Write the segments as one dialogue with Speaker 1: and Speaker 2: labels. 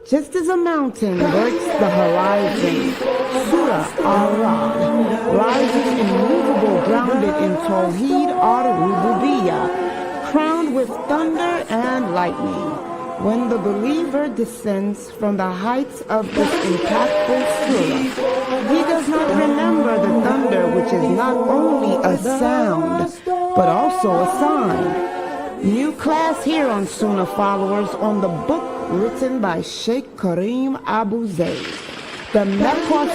Speaker 1: Just as a mountain breaks the horizon, Surah ar-Rad rises immovable, grounded in Tawḥīd ar-Rububiyyah, crowned with thunder and lightning. When the believer descends from the heights of this impactful surah, he does not remember the thunder, which is not only a sound, but also a sign. New class here on Sunnahfollowers on the book written by Sheikh Karim Abuzaid, The Mecca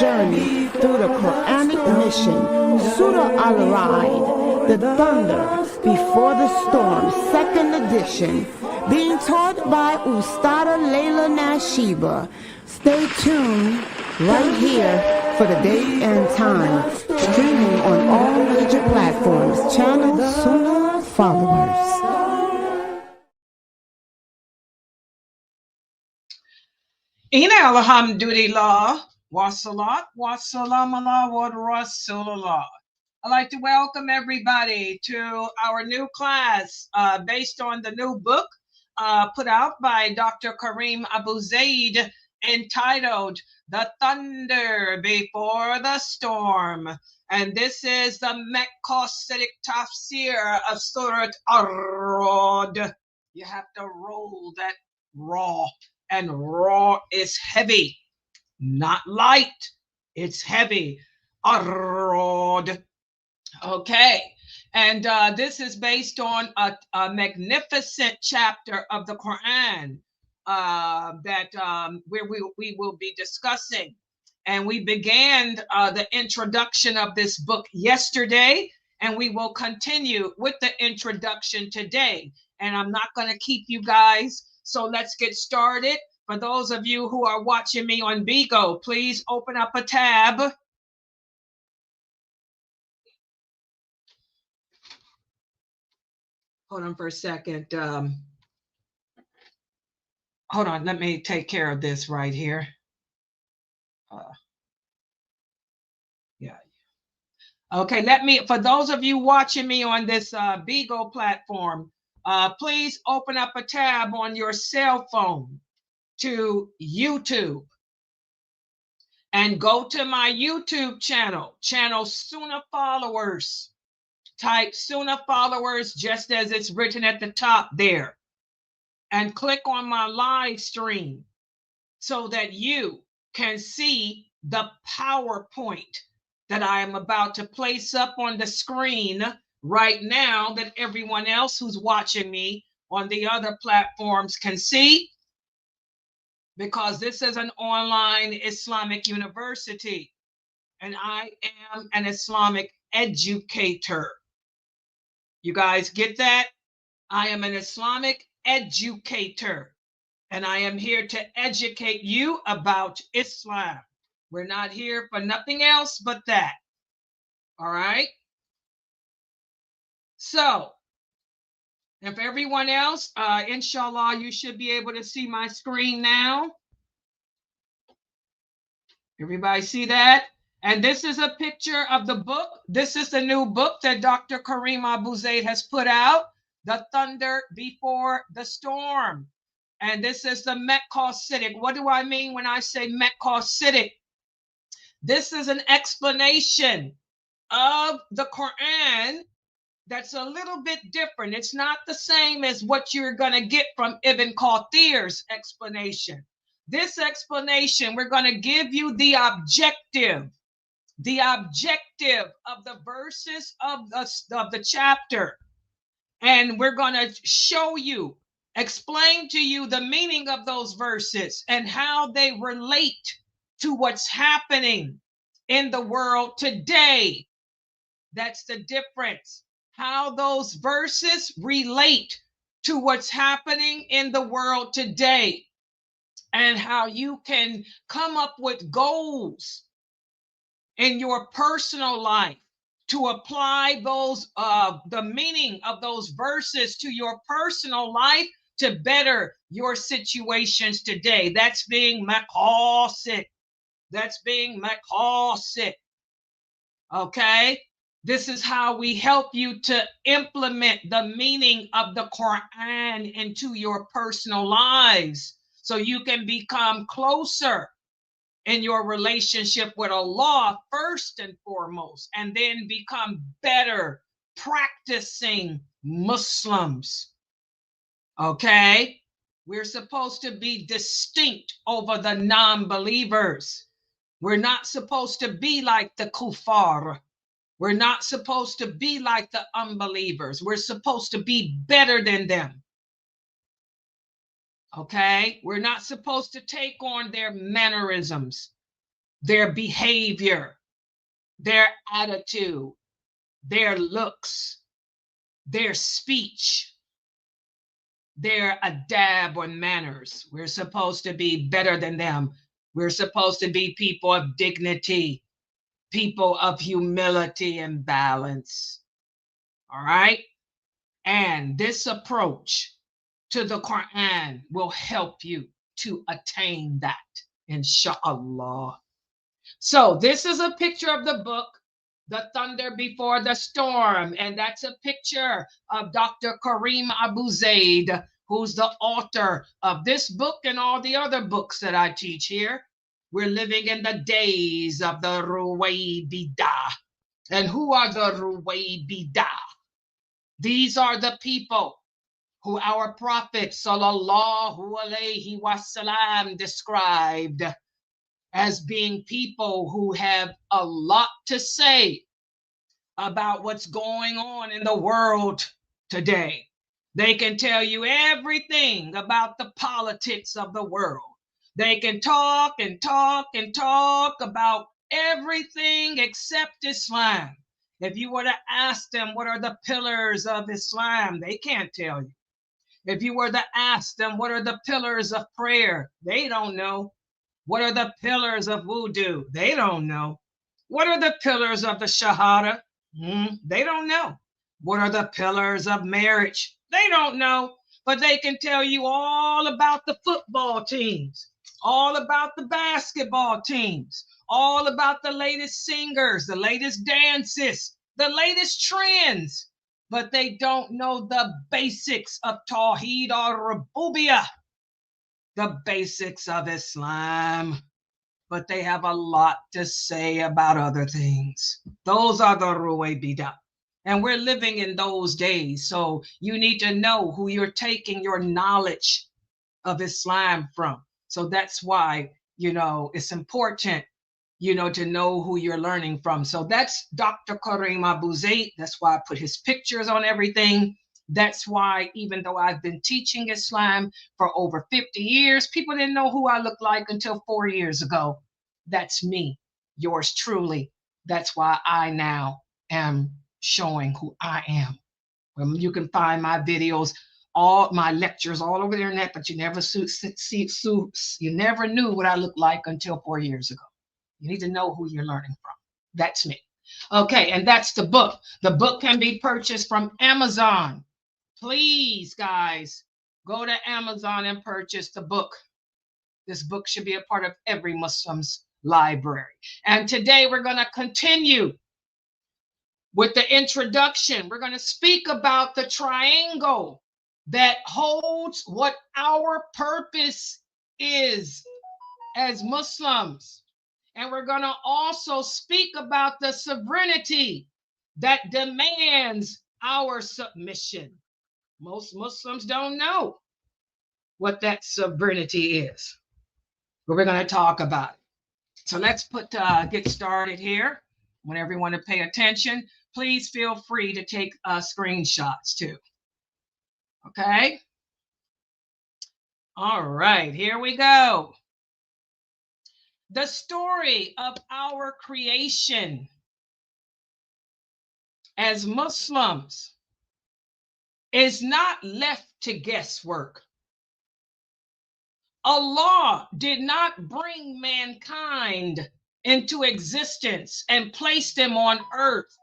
Speaker 1: Journey Through the Quranic Mission, Surah ar-Raʿd, The Thunder Before the Storm, 2nd edition, being taught by Ustadah Laila Nasheeba. Stay tuned right here for the date and time, streaming on all major platforms. Channel Sunnahfollowers.
Speaker 2: Ina alhamdulillah, wa salat, wa salam ala wa rasulullah. I'd like to welcome everybody to our new class based on the new book put out by Dr. Karim Abuzaid entitled The Thunder Before the Storm. And this is the Mecca tafsir of Surat ar-Raʿd. You have to roll that raw. And raw is heavy, not light. It's heavy. Ar-Raʿd. Okay. And this is based on a magnificent chapter of the Quran where we will be discussing. And we began the introduction of this book yesterday, and we will continue with the introduction today. And I'm not going to keep you guys. So let's get started. For those of you who are watching me on Bigo, please open up a tab. Hold on for a second. Hold on, let me take care of this right here. Yeah. Okay, for those of you watching me on this Bigo platform, please open up a tab on your cell phone to YouTube and go to my YouTube channel Sunnahfollowers. Type Sunnahfollowers just as it's written at the top there, and click on my live stream so that you can see the PowerPoint that I am about to place up on the screen right now, that everyone else who's watching me on the other platforms can see, because this is an online Islamic university and I am an Islamic educator. You guys get that? I am an Islamic educator, and I am here to educate you about Islam. We're not here for nothing else but that. All right? So, if everyone else, inshallah, you should be able to see my screen now. Everybody see that? And this is a picture of the book. This is the new book that Dr. Karim Abuzaid has put out, The Thunder Before the Storm. And this is the Mecca. What do I mean when I say Mecca? This is an explanation of the Quran that's a little bit different. It's not the same as what you're going to get from Ibn Kathir's explanation. This explanation, we're going to give you the objective of the verses of the chapter. And we're going to show you, explain to you the meaning of those verses and how they relate to what's happening in the world today. That's the difference. How those verses relate to what's happening in the world today, and how you can come up with goals in your personal life to apply those the meaning of those verses to your personal life to better your situations today. That's being maqasid. That's being maqasid. Okay? This is how we help you to implement the meaning of the Quran into your personal lives. so you can become closer in your relationship with Allah first and foremost, and then become better practicing Muslims. Okay? We're supposed to be distinct over the non-believers. We're not supposed to be like the kuffar. We're not supposed to be like the unbelievers. We're supposed to be better than them. Okay? We're not supposed to take on their mannerisms, their behavior, their attitude, their looks, their speech, their adab or manners. We're supposed to be better than them. We're supposed to be people of dignity, people of humility and balance. All right? And this approach to the Quran will help you to attain that, inshallah. So this is a picture of the book, The Thunder Before the Storm. And that's a picture of Dr. Karim Abuzaid, who's the author of this book and all the other books that I teach here. We're living in the days of the Ruwaybidah. And who are the Ruwaybidah? These are the people who our Prophet sallallahu alaihi wasallam described as being people who have a lot to say about what's going on in the world today. They can tell you everything about the politics of the world. They can talk and talk and talk about everything except Islam. If you were to ask them what are the pillars of Islam, they can't tell you. If you were to ask them what are the pillars of prayer, they don't know. What are the pillars of wudu? They don't know. What are the pillars of the shahada? They don't know. What are the pillars of marriage? They don't know. But they can tell you all about the football teams, all about the basketball teams, all about the latest singers, the latest dances, the latest trends. But they don't know the basics of Tawḥīd ar-Rububiyyah, the basics of Islam. But they have a lot to say about other things. Those are the Ruwaybidah. And we're living in those days. So you need to know who you're taking your knowledge of Islam from. So that's why, it's important, to know who you're learning from. So that's Dr. Karim Abuzaid. That's why I put his pictures on everything. That's why, even though I've been teaching Islam for over 50 years, people didn't know who I looked like until 4 years ago. That's me, yours truly. That's why I now am showing who I am. You can find my videos, all my lectures all over the internet, but you never knew what I looked like until 4 years ago. You need to know who you're learning from. That's me. Okay, and that's the book. The book can be purchased from Amazon. Please, guys, go to Amazon and purchase the book. This book should be a part of every Muslim's library. And today we're going to continue with the introduction. We're going to speak about the triangle that holds what our purpose is as Muslims. And we're going to also speak about the sovereignty that demands our submission. Most Muslims don't know what that sovereignty is, but we're going to talk about it. So let's get started here. I want everyone to pay attention. Please feel free to take screenshots too. Okay. All right, here we go. The story of our creation as Muslims is not left to guesswork. Allah did not bring mankind into existence and place them on earth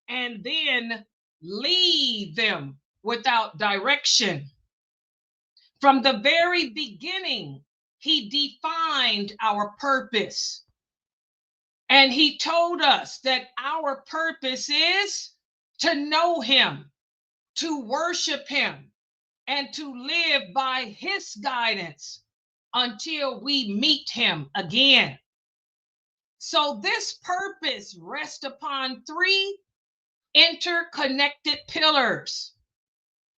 Speaker 2: and then leave them without direction. From the very beginning, He defined our purpose. And He told us that our purpose is to know Him, to worship Him, and to live by his guidance until we meet him again. So this purpose rests upon three interconnected pillars,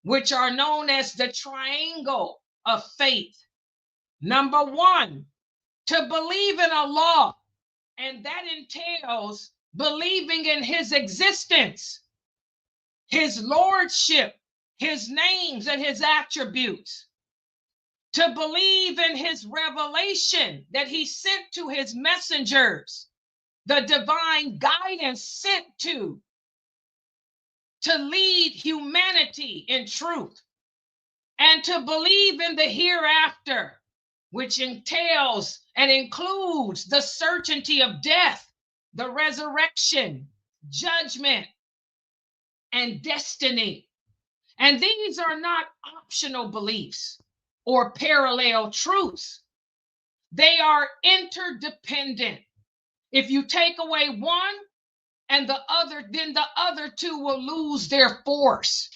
Speaker 2: which are known as the triangle of faith. Number one, to believe in Allah, and that entails believing in his existence, his lordship, his names and his attributes. To believe in his revelation that he sent to his messengers, the divine guidance sent to lead humanity in truth, and to believe in the hereafter, which entails and includes the certainty of death, the resurrection, judgment, and destiny. And these are not optional beliefs or parallel truths. They are interdependent. If you take away one and the other, then the other two will lose their force.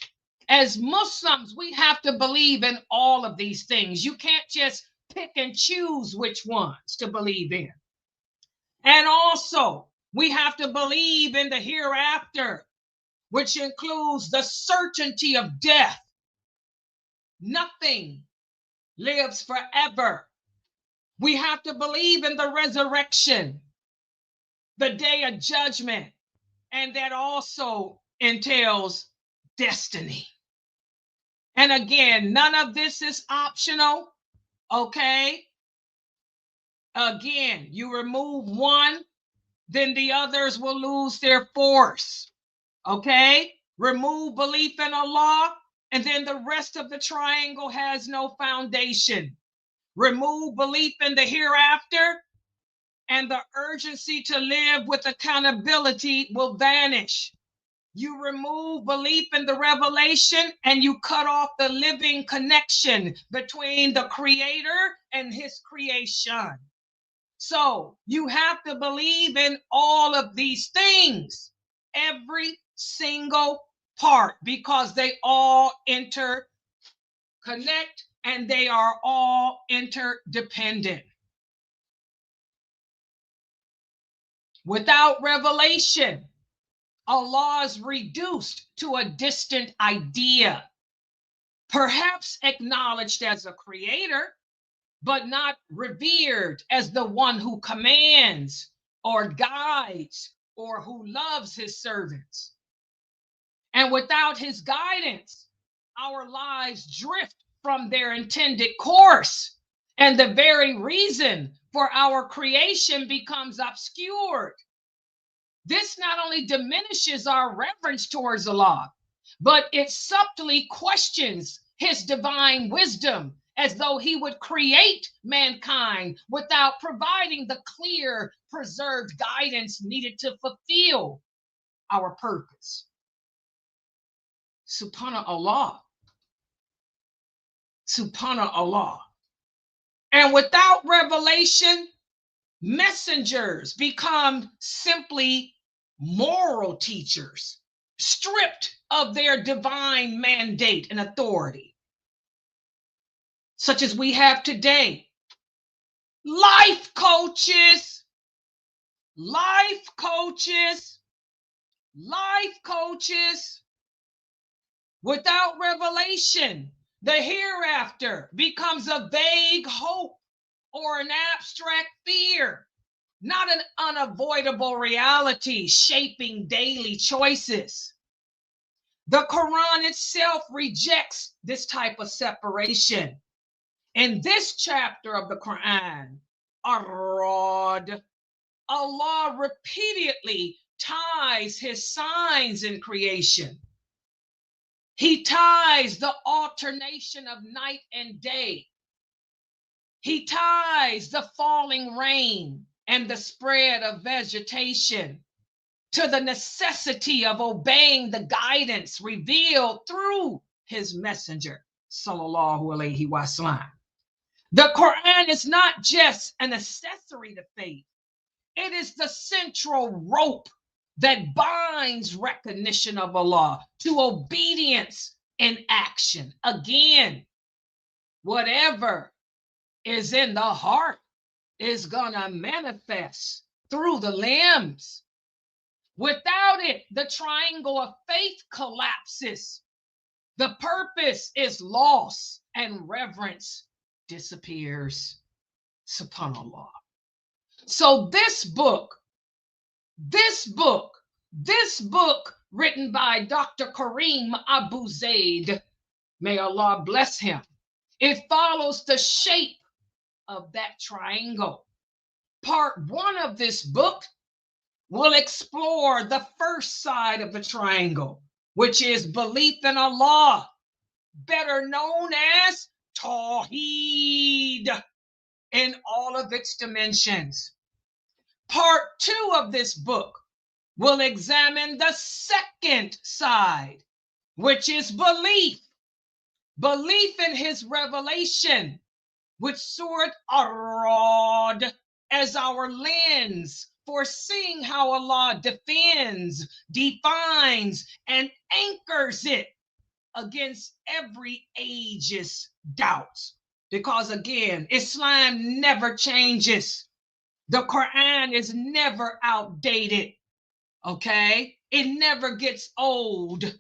Speaker 2: As Muslims, we have to believe in all of these things. You can't just pick and choose which ones to believe in. And also, we have to believe in the hereafter, which includes the certainty of death. Nothing lives forever. We have to believe in the resurrection, the day of judgment, and that also entails destiny. And again, none of this is optional, okay? Again, you remove one, then the others will lose their force, okay? Remove belief in Allah, and then the rest of the triangle has no foundation. Remove belief in the hereafter, and the urgency to live with accountability will vanish. You remove belief in the revelation, and you cut off the living connection between the creator and his creation. So you have to believe in all of these things, every single part, because they all interconnect and they are all interdependent. Without revelation, Allah is reduced to a distant idea, perhaps acknowledged as a creator, but not revered as the one who commands or guides or who loves his servants. And without his guidance, our lives drift from their intended course, and the very reason for our creation becomes obscured. This not only diminishes our reverence towards Allah, but it subtly questions his divine wisdom, as though he would create mankind without providing the clear, preserved guidance needed to fulfill our purpose. Subhanallah. Subhanallah. And without revelation, messengers become simply moral teachers, stripped of their divine mandate and authority, such as we have today. Life coaches, life coaches, life coaches. Without revelation, the hereafter becomes a vague hope or an abstract fear, not an unavoidable reality shaping daily choices. The Quran itself rejects this type of separation. In this chapter of the Quran, ar-Raʿd, Allah repeatedly ties his signs in creation. He ties the alternation of night and day. He ties the falling rain and the spread of vegetation to the necessity of obeying the guidance revealed through his messenger, sallallahu alaihi wasallam. The Quran is not just an accessory to faith. It is the central rope that binds recognition of Allah to obedience in action. Again, whatever is in the heart is gonna manifest through the limbs. Without it, the triangle of faith collapses. The purpose is lost and reverence disappears. SubhanAllah. So this book written by Dr. Karim Abuzaid, may Allah bless him, it follows the shape of that triangle. Part 1 of this book will explore the first side of the triangle, which is belief in Allah, better known as Tawḥīd, in all of its dimensions. Part 2 of this book will examine the second side, which is belief in his revelation, with Surat ar-Raʿd as our lens for seeing how Allah defends, defines, and anchors it against every age's doubts. Because again, Islam never changes. The Quran is never outdated, okay? It never gets old.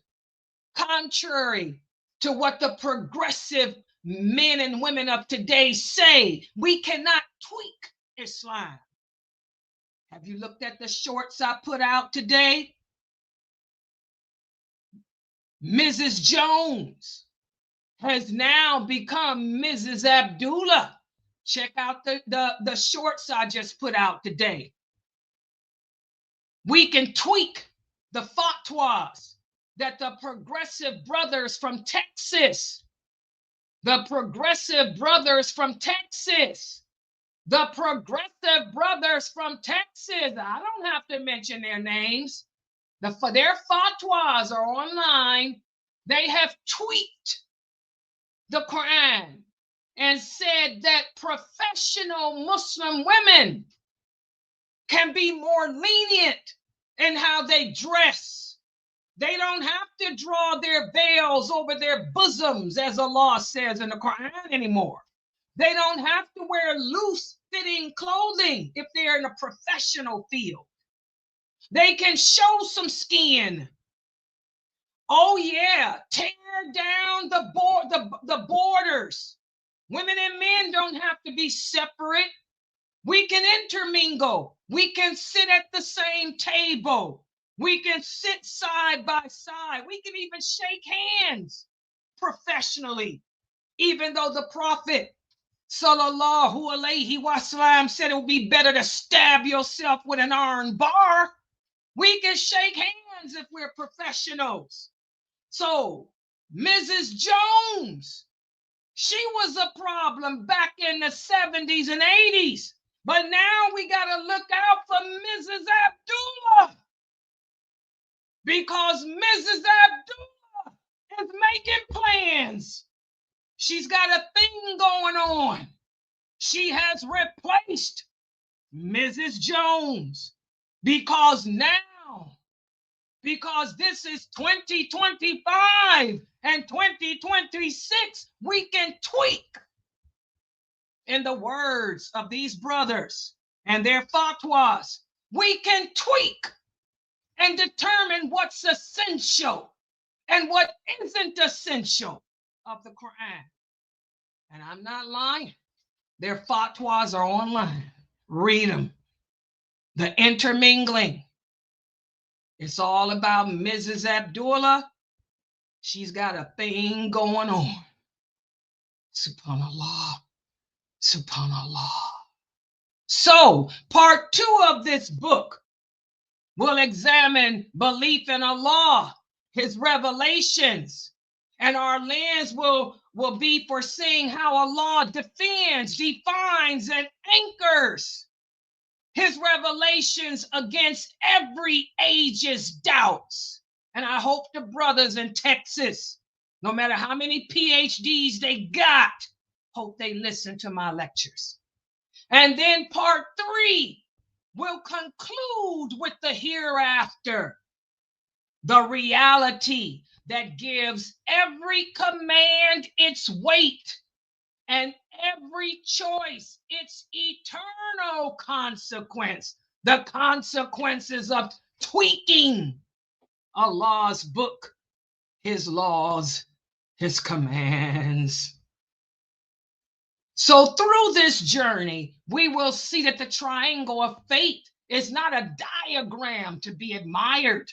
Speaker 2: Contrary to what the progressive men and women of today say, we cannot tweak Islam. Have you looked at the shorts I put out today? Mrs. Jones has now become Mrs. Abdullah. Check out the shorts I just put out today. We can tweak the fatwas that the progressive brothers from Texas, I don't have to mention their names. Their fatwas are online. They have tweaked the Quran and said that professional Muslim women can be more lenient in how they dress. They don't have to draw their veils over their bosoms, as Allah says in the Quran, anymore. They don't have to wear loose-fitting clothing if they're in a professional field. They can show some skin. Oh yeah, tear down the borders. Women and men don't have to be separate. We can intermingle. We can sit at the same table. We can sit side by side. We can even shake hands professionally, even though the Prophet Sallallahu Alaihi Wasallam said it would be better to stab yourself with an iron bar. We can shake hands if we're professionals. So, Mrs. Jones, she was a problem back in the 70s and 80s. But now we got to look out for Mrs. Abdullah, because Mrs. Abdullah is making plans. She's got a thing going on. She has replaced Mrs. Jones because this is 2025 and 2026, we can tweak. In the words of these brothers and their fatwas, we can tweak and determine what's essential and what isn't essential of the Quran. And I'm not lying. Their fatwas are online. Read them. The intermingling. It's all about Mrs. Abdullah. She's got a thing going on. SubhanAllah. SubhanAllah. So, part 2 of this book will examine belief in Allah, his revelations, and our lens will be for seeing how Allah defends, defines, and anchors his revelations against every age's doubts. And I hope the brothers in Texas, no matter how many PhDs they got, hope they listen to my lectures. And then part 3 will conclude with the hereafter, the reality, that gives every command its weight and every choice its eternal consequence. The consequences of tweaking Allah's book, his laws, his commands. So through this journey, we will see that the triangle of faith is not a diagram to be admired.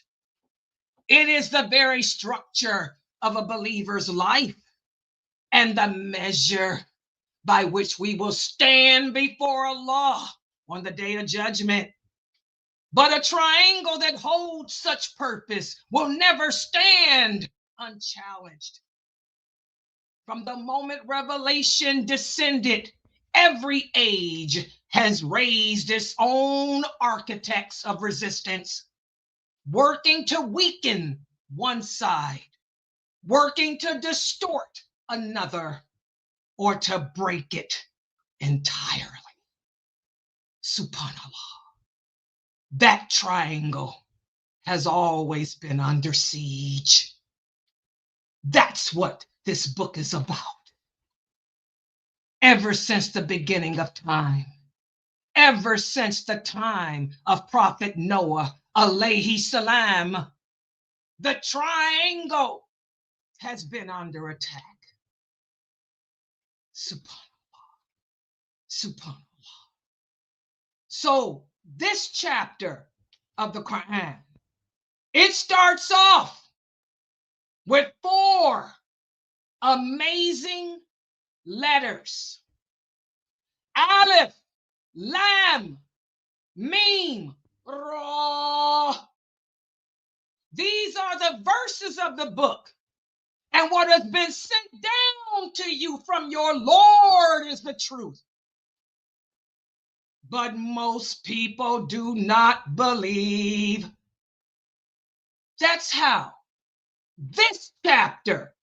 Speaker 2: It is the very structure of a believer's life and the measure by which we will stand before Allah on the day of judgment. But a triangle that holds such purpose will never stand unchallenged. From the moment revelation descended, every age has raised its own architects of resistance, working to weaken one side, working to distort another, or to break it entirely. Subhanallah. That triangle has always been under siege. That's what this book is about. Ever since the beginning of time, ever since the time of Prophet Noah, alayhi salam, the triangle has been under attack. Subhanallah. Subhanallah. So this chapter of the Quran, it starts off with 4 amazing letters. Alif, Lam, Mim, Ra. These are the verses of the book. And what has been sent down to you from your Lord is the truth. But most people do not believe. That's how this chapter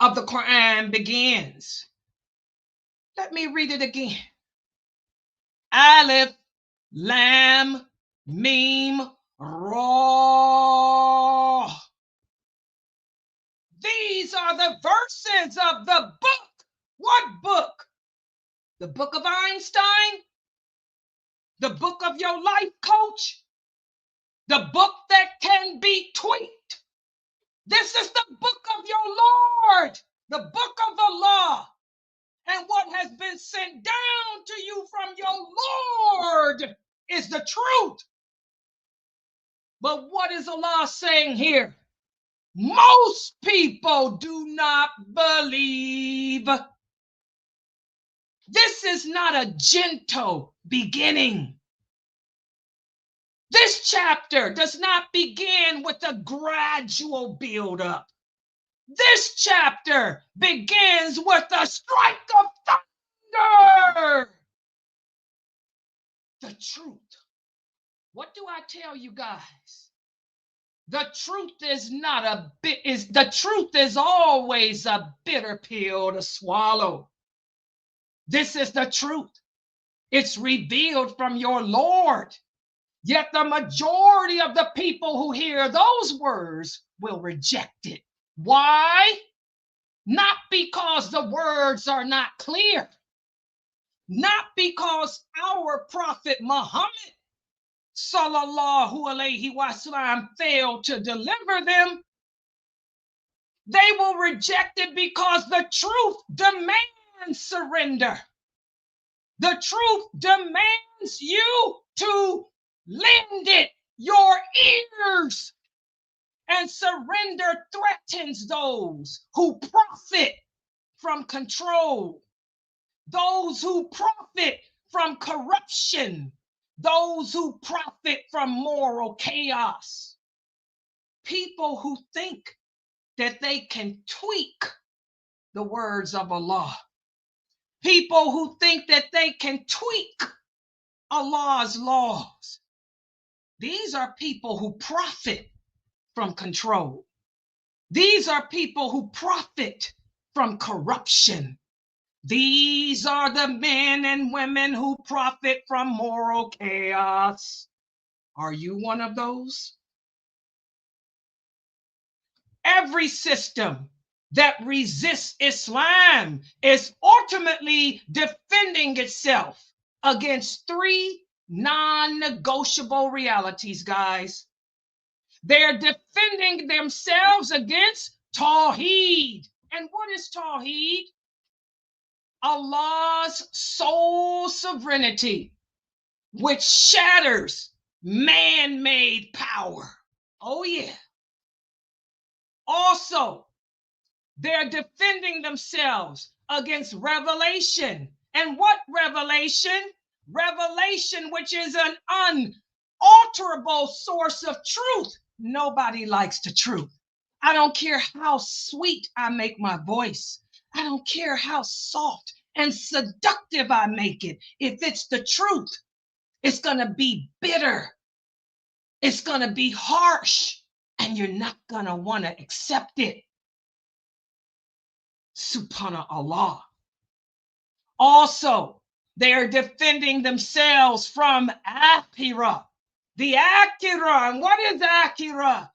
Speaker 2: of the Quran begins. Let me read it again. Alif, Lam, Mim, Ra. These are the verses of the book. What book? The book of Einstein? The book of your life coach? The book that can be tweaked? This is the book of your Lord, the book of Allah. And what has been sent down to you from your Lord is the truth. But what is Allah saying here? Most people do not believe. This is not a gentle beginning. This chapter does not begin with a gradual build-up. This chapter begins with a strike of thunder. The truth. What do I tell you guys? The truth is not a bit, the truth is always a bitter pill to swallow. This is the truth. It's revealed from your Lord. Yet the majority of the people who hear those words will reject it. Why? Not because the words are not clear. Not because our Prophet Muhammad sallallahu alayhi wasallam failed to deliver them. They will reject it because the truth demands surrender. The truth demands you to lend it your ears. And surrender threatens those who profit from control, those who profit from corruption, those who profit from moral chaos. People who think that they can tweak the words of Allah. People who think that they can tweak Allah's laws. These are people who profit from control. These are people who profit from corruption. These are the men and women who profit from moral chaos. Are you one of those? Every system that resists Islam is ultimately defending itself against three non-negotiable realities, guys. They're defending themselves against Tawḥīd. And what is Tawḥīd? Allah's sole sovereignty, which shatters man-made power. Oh yeah. Also, they're defending themselves against revelation. And what revelation? Revelation, which is an unalterable source of truth. Nobody likes the truth. I don't care how sweet I make my voice. I don't care how soft and seductive I make it. If it's the truth, it's going to be bitter. It's going to be harsh, and you're not going to want to accept it. Subhanallah. Also, they are defending themselves from Akhirah. The Akhirah. And what is Akhirah?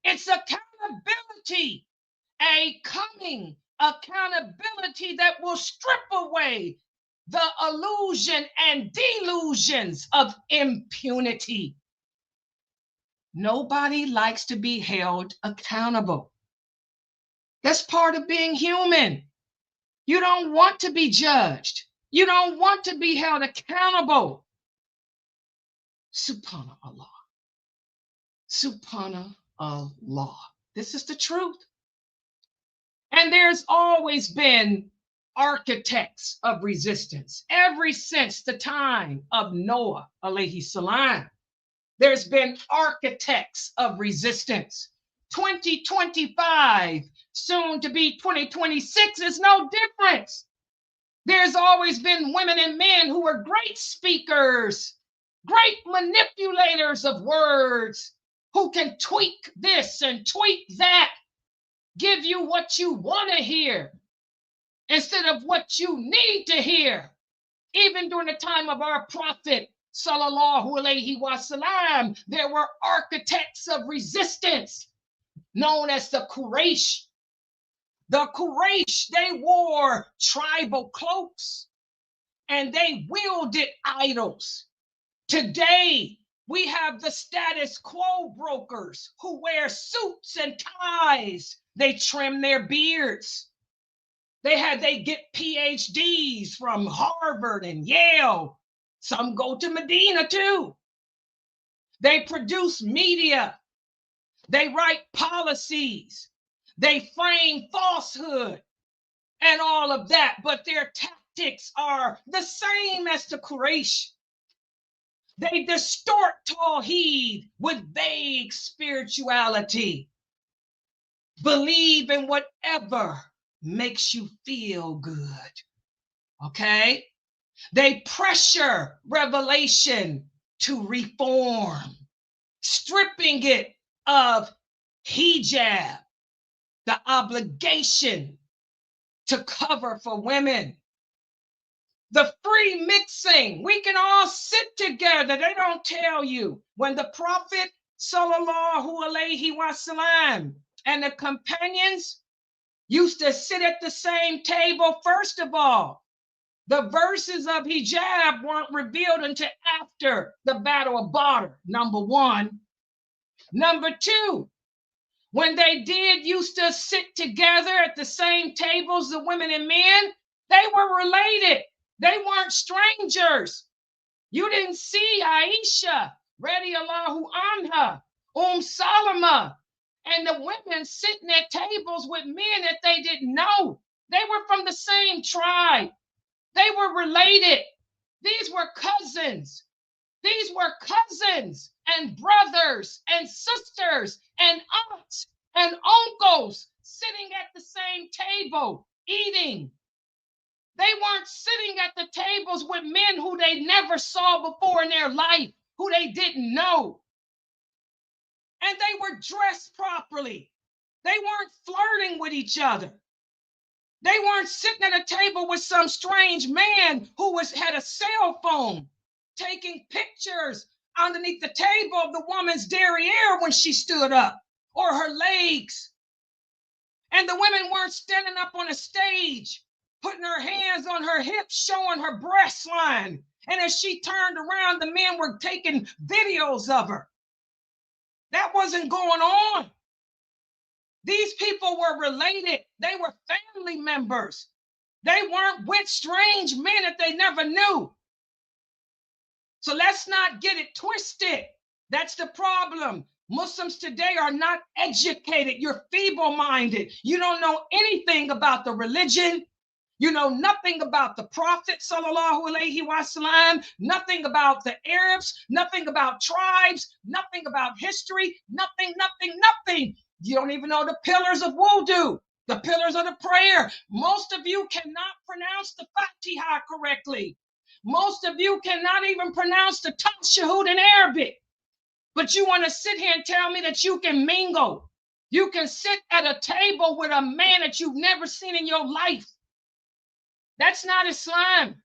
Speaker 2: It's accountability, a coming accountability that will strip away the illusion and delusions of impunity. Nobody likes to be held accountable. That's part of being human. You don't want to be judged. You don't want to be held accountable. Subhanallah. Subhanallah. This is the truth. And there's always been architects of resistance ever since the time of Noah, alayhi salam. There's been architects of resistance. 2025, soon to be 2026, is no difference. There's always been women and men who were great speakers, great manipulators of words, who can tweak this and tweak that, give you what you want to hear instead of what you need to hear. Even during the time of our prophet, sallallahu alayhi wasallam, there were architects of resistance known as the Quraysh. The Quraysh, they wore tribal cloaks and they wielded idols. Today, we have the status quo brokers who wear suits and ties. They trim their beards. They get PhDs from Harvard and Yale. Some go to Medina too. They produce media. They write policies. They frame falsehood and all of that. But their tactics are the same as the Quraysh. They distort Tawḥīd with vague spirituality. Believe in whatever makes you feel good. Okay? They pressure revelation to reform, stripping it of hijab, the obligation to cover for women. The free mixing, we can all sit together. They don't tell you. When the Prophet sallallahu alayhi wasallam and the companions used to sit at the same table, first of all, the verses of hijab weren't revealed until after the Battle of Badr, number one. Number two, when they used to sit together at the same tables, the women and men, they were related. They weren't strangers. You didn't see Aisha, radiyallahu anha, Salama, and the women sitting at tables with men that they didn't know. They were from the same tribe. They were related. These were cousins. These were cousins and brothers and sisters and aunts and uncles sitting at the same table eating. They weren't sitting at the tables with men who they never saw before in their life, who they didn't know. And they were dressed properly. They weren't flirting with each other. They weren't sitting at a table with some strange man who had a cell phone, taking pictures underneath the table of the woman's derriere when she stood up, or her legs, And the women weren't standing up on a stage, putting her hands on her hips, showing her breast line. And as she turned around, the men were taking videos of her. That wasn't going on. These people were related. They were family members. They weren't with strange men that they never knew. So let's not get it twisted. That's the problem. Muslims today are not educated. You're feeble-minded. You don't know anything about the religion. You know nothing about the Prophet, sallallahu alaihi wasallam, nothing about the Arabs, nothing about tribes, nothing about history, nothing. You don't even know the pillars of wudu, the pillars of the prayer. Most of you cannot pronounce the Fatiha correctly. Most of you cannot even pronounce the Tawḥīd in Arabic. But you want to sit here and tell me that you can mingle. You can sit at a table with a man that you've never seen in your life. That's not Islam.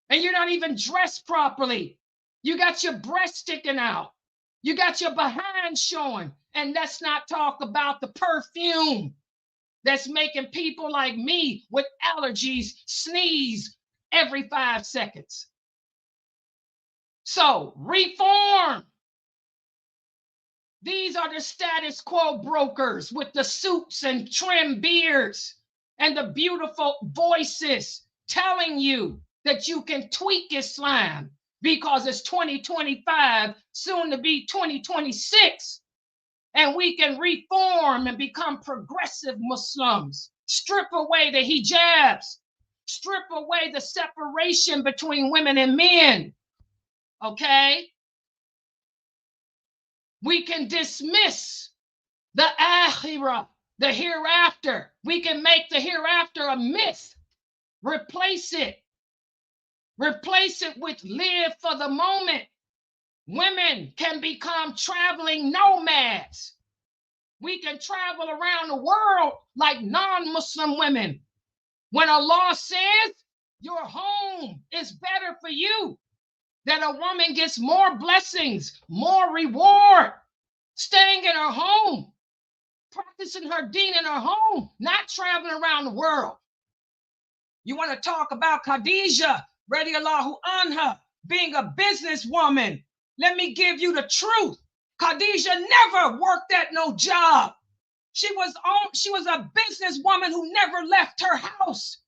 Speaker 2: And you're not even dressed properly. You got your breast sticking out. You got your behind showing. And let's not talk about the perfume that's making people like me with allergies sneeze every 5 seconds. So, reform. These are the status quo brokers with the suits and trim beards and the beautiful voices telling you that you can tweak Islam because it's 2025, soon to be 2026, and we can reform and become progressive Muslims. Strip away the hijabs, strip away the separation between women and men. Okay? We can dismiss the akhirah, the hereafter. We can make the hereafter a myth. Replace it. Replace it with live for the moment. Women can become traveling nomads. We can travel around the world like non-Muslim women. When Allah says your home is better for you, that a woman gets more blessings, more reward, staying in her home, practicing her deen in her home, not traveling around the world. You want to talk about Khadija, radiallahu anha, being a businesswoman. Let me give you the truth. Khadija never worked at no job. She was a businesswoman who never left her house.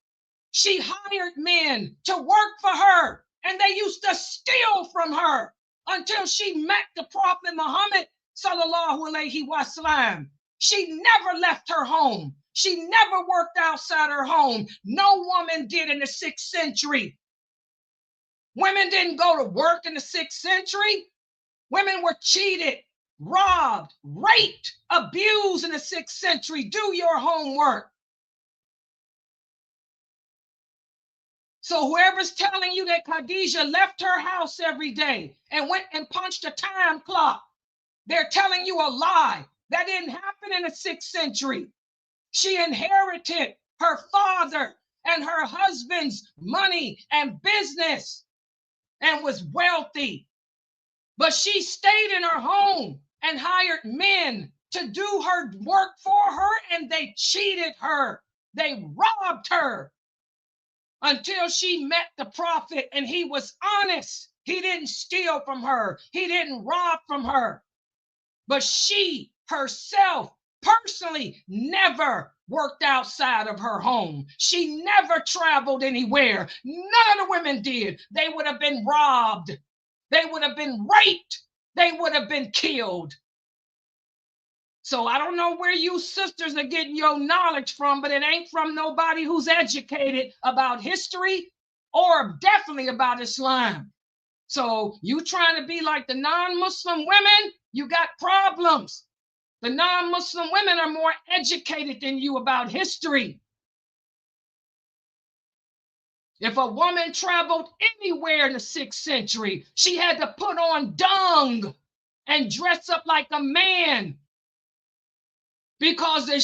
Speaker 2: She hired men to work for her, and they used to steal from her until she met the Prophet Muhammad sallallahu alaihi wasallam. She never left her home. She never worked outside her home. No woman did in the 6th century. Women didn't go to work in the 6th century. Women were cheated, robbed, raped, abused in the 6th century. Do your homework. So whoever's telling you that Khadija left her house every day and went and punched a time clock, they're telling you a lie. That didn't happen in the 6th century. She inherited her father and her husband's money and business and was wealthy. But she stayed in her home and hired men to do her work for her, and they cheated her. They robbed her until she met the Prophet, and he was honest. He didn't steal from her. He didn't rob from her. But she herself personally never worked outside of her home. She never traveled anywhere. None of the women did. They would have been robbed. They would have been raped. They would have been killed. So I don't know where you sisters are getting your knowledge from, but it ain't from nobody who's educated about history or definitely about Islam. So you trying to be like the non-Muslim women, you got problems. The non-Muslim women are more educated than you about history. If a woman traveled anywhere in the 6th century, she had to put on dung and dress up like a man. Because if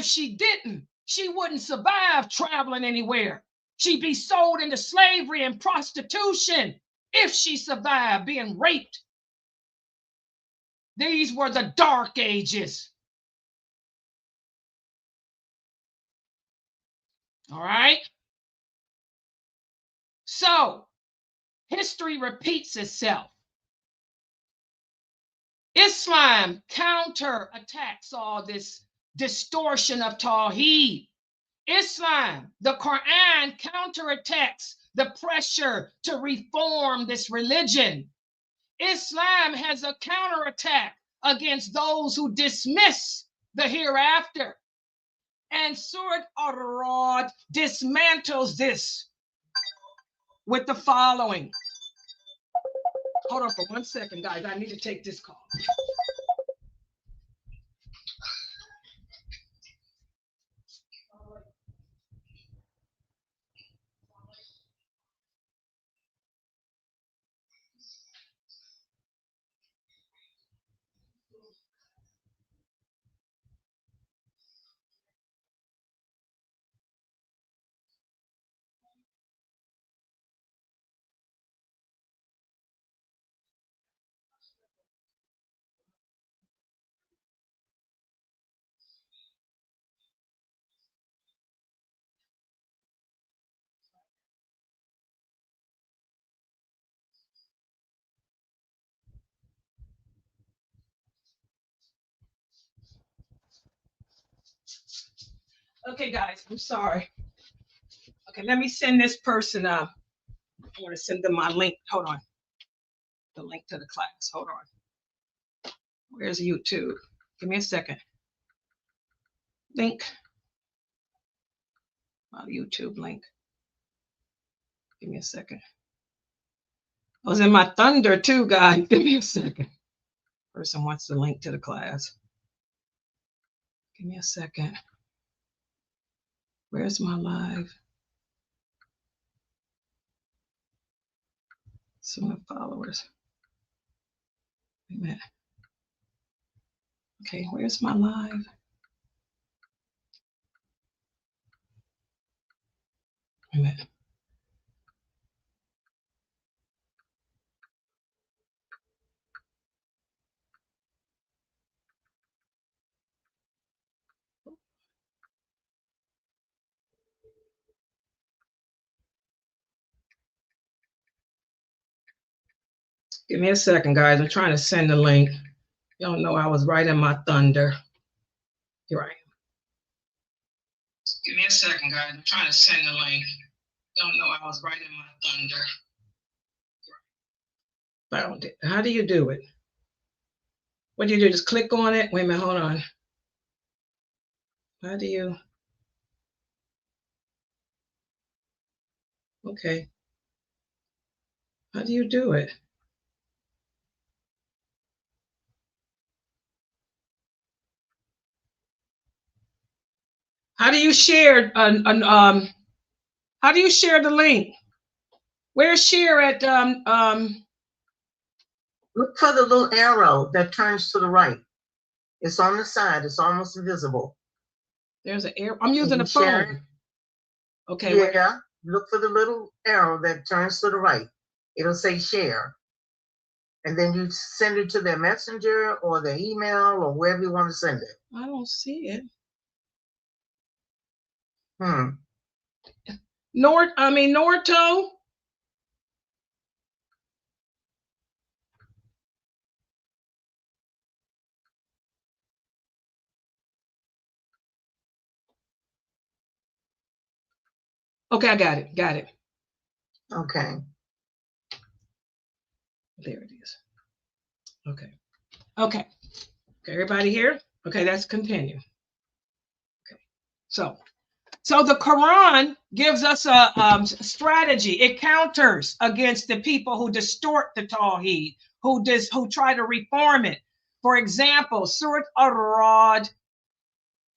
Speaker 2: she didn't, she wouldn't survive traveling anywhere. She'd be sold into slavery and prostitution if she survived being raped. These were the dark ages. All right. So history repeats itself. Islam counterattacks all this distortion of Tawḥīd. Islam, the Quran, counterattacks the pressure to reform this religion. Islam has a counterattack against those who dismiss the hereafter. And Surat ar-Raʿd dismantles this with the following. Hold on for 1 second, guys. I need to take this call. Okay, guys, I'm sorry. Okay, let me send this person I want to send them my link. Hold on. The link to the class. Hold on. Where's YouTube? Give me a second. Link. My YouTube link. Give me a second. I was in my thunder too, guys. Give me a second. Person wants the link to the class. Give me a second. Where's my live? Sunnahfollowers. Wait a minute. Okay, where's my live? Wait a minute. Give me a second, guys. I'm trying to send the link. Y'all know I was right in my thunder. Here I am. Give me a second, guys. I'm trying to send the link. Y'all know I was right in my thunder. Found it. How do you do it? What do you do? Just click on it? Wait a minute, hold on. How do you? Okay. How do you do it? How do you share how do you share the link? Where's share at
Speaker 3: Look for the little arrow that turns to the right. It's on the side. It's almost invisible.
Speaker 2: There's an arrow. I'm using a phone. Okay.
Speaker 3: Yeah. Look for the little arrow that turns to the right. It'll say share. And then you send it to their messenger or their email or wherever you want to send it.
Speaker 2: I don't see it. Norto. Okay, I got it. Got it.
Speaker 3: Okay.
Speaker 2: There it is. Okay. Okay. Okay, everybody here? Okay, let's continue. Okay. So the Quran gives us a strategy. It counters against the people who distort the Tawḥīd, who try to reform it. For example, Surat ar-Raʿd.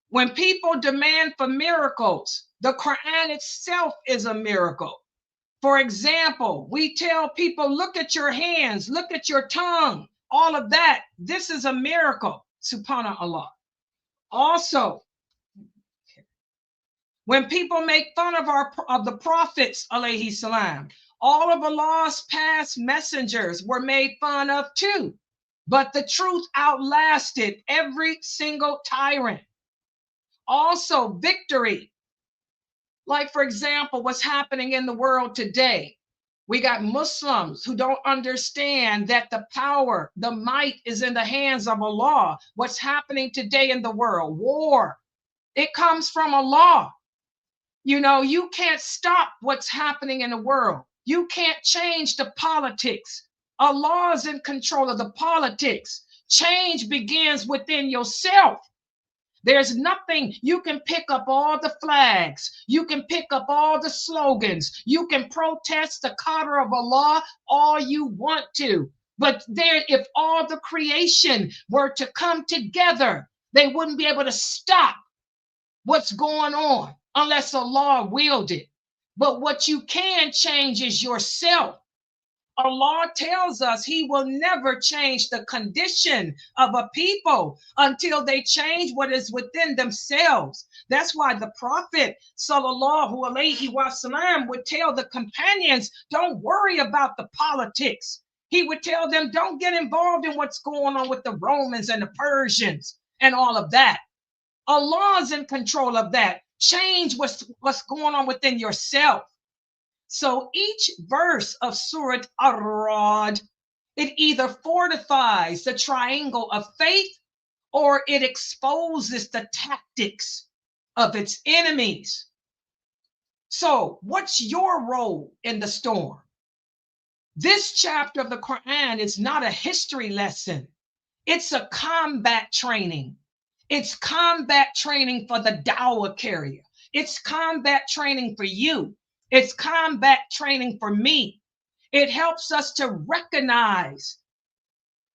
Speaker 2: When people demand for miracles, the Quran itself is a miracle. For example, we tell people, look at your hands, look at your tongue, all of that. This is a miracle, subhanAllah. Also, when people make fun of the prophets, alayhi salam, all of Allah's past messengers were made fun of too. But the truth outlasted every single tyrant. Also, victory. Like, for example, what's happening in the world today. We got Muslims who don't understand that the power, the might is in the hands of Allah. What's happening today in the world? War. It comes from Allah. You know, you can't stop what's happening in the world. You can't change the politics. Allah is in control of the politics. Change begins within yourself. There's nothing, you can pick up all the flags, you can pick up all the slogans, you can protest the qadr of Allah all you want to. But there, if all the creation were to come together, they wouldn't be able to stop what's going on unless Allah willed it. But what you can change is yourself. Allah tells us he will never change the condition of a people until they change what is within themselves. That's why the Prophet sallallahu alaihi wasallam would tell the companions, don't worry about the politics. He would tell them, don't get involved in what's going on with the Romans and the Persians and all of that. Allah's in control of that. Change what's going on within yourself. So each verse of Surat ar-Raʿd, it either fortifies the triangle of faith or it exposes the tactics of its enemies. So what's your role in the storm? This chapter of the Quran is not a history lesson. It's a combat training. It's combat training for the dawah carrier. It's combat training for you. It's combat training for me. It helps us to recognize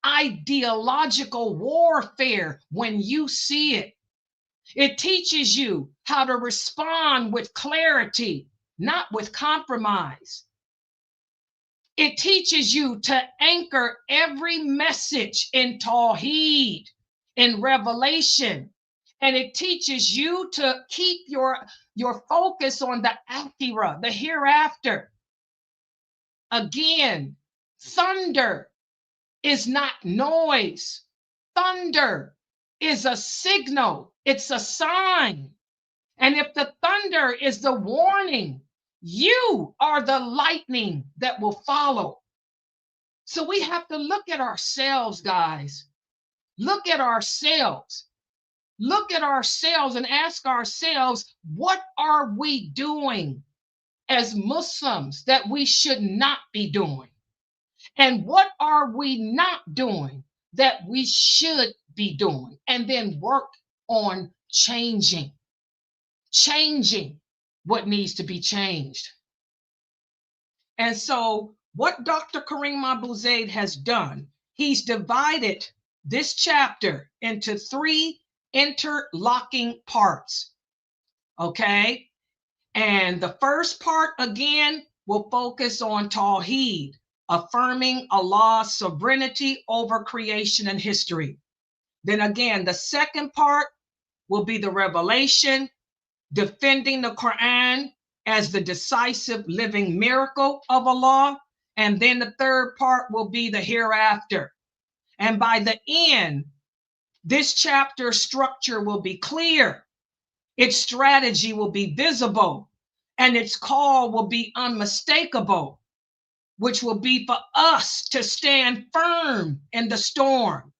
Speaker 2: ideological warfare when you see it. It teaches you how to respond with clarity, not with compromise. It teaches you to anchor every message in Tawḥīd, in revelation. And it teaches you to keep your focus on the akhirah, the hereafter. Again, thunder is not noise. Thunder is a signal. It's a sign. And if the thunder is the warning, you are the lightning that will follow. So we have to look at ourselves, guys. Look at ourselves. Look at ourselves and ask ourselves, what are we doing as Muslims that we should not be doing? And what are we not doing that we should be doing? And then work on changing what needs to be changed. And so what Dr. Karim Abuzaid has done, he's divided this chapter into 3 interlocking parts. Okay. And the first part, again, will focus on Tawḥīd, affirming Allah's sovereignty over creation and history. Then again, the second part will be the revelation, defending the Quran as the decisive living miracle of Allah. And then the third part will be the hereafter. And by the end, this chapter structure will be clear, its strategy will be visible, and its call will be unmistakable, which will be for us to stand firm in the storm,